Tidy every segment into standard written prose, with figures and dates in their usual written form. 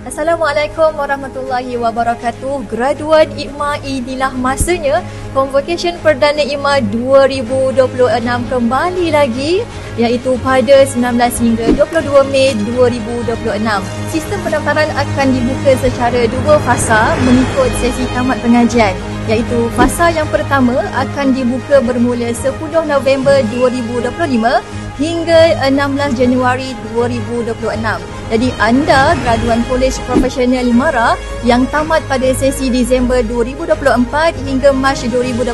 Assalamualaikum warahmatullahi wabarakatuh. Graduan IKMA, inilah masanya Convocation Perdana IKMA 2026 kembali lagi, iaitu pada 19 hingga 22 Mei 2026. Sistem pendaftaran akan dibuka secara dua fasa mengikut sesi tamat pengajian, iaitu fasa yang pertama akan dibuka bermula 10 November 2025 hingga 16 Januari 2026. Jadi anda graduan Kolej Profesional MARA yang tamat pada sesi Disember 2024 hingga Mac 2025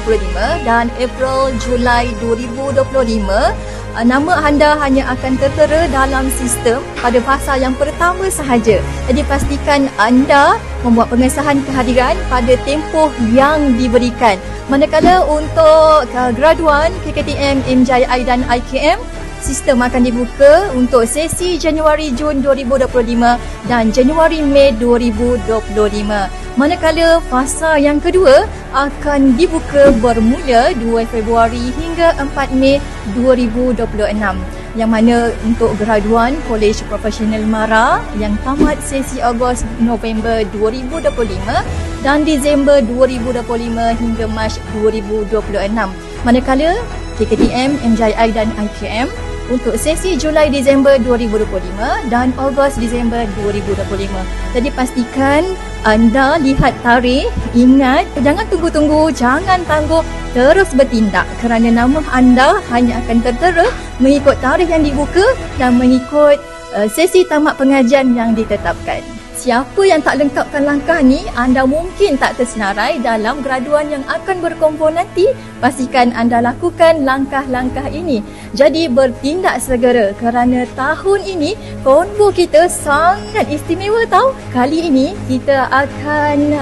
dan April Julai 2025, nama anda hanya akan tertera dalam sistem pada fasa yang pertama sahaja. Jadi pastikan anda membuat pengesahan kehadiran pada tempoh yang diberikan. Manakala untuk graduan KKTM, MJI dan IKM, sistem akan dibuka untuk sesi Januari-Jun 2025 dan Januari-Mei 2025. Manakala fasa yang kedua akan dibuka bermula 2 Februari hingga 4 Mei 2026. Yang mana untuk graduan Kolej Profesional MARA yang tamat sesi Ogos November 2025 dan Disember 2025 hingga Mac 2026. Manakala KKTM, MJI dan IKM untuk sesi Julai Disember 2025 dan Ogos Disember 2025. Jadi pastikan anda lihat tarikh, ingat, jangan tunggu-tunggu, jangan tangguh, terus bertindak kerana nama anda hanya akan tertera mengikut tarikh yang dibuka dan mengikut sesi tamat pengajian yang ditetapkan. Siapa yang tak lengkapkan langkah ni, anda mungkin tak tersenarai dalam graduan yang akan berkumpul nanti. Pastikan anda lakukan langkah-langkah ini. Jadi bertindak segera kerana tahun ini konvo kita sangat istimewa tau. Kali ini kita akan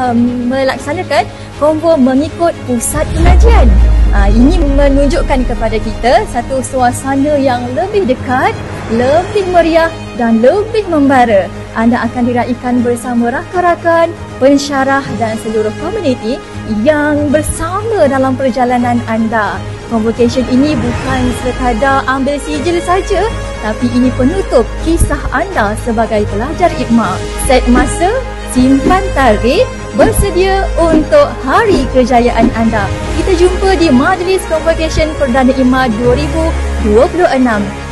melaksanakan konvo mengikut pusat pengajian. Ini menunjukkan kepada kita satu suasana yang lebih dekat, lebih meriah dan lebih membara. Anda akan diraikan bersama rakan-rakan, pensyarah dan seluruh komuniti yang bersama dalam perjalanan anda. Convocation ini bukan sekadar ambil sijil saja, tapi ini penutup kisah anda sebagai pelajar IKMA. Set masa, simpan tarikh, bersedia untuk hari kejayaan anda. Kita jumpa di Majlis Convocation Perdana IKMA 2026.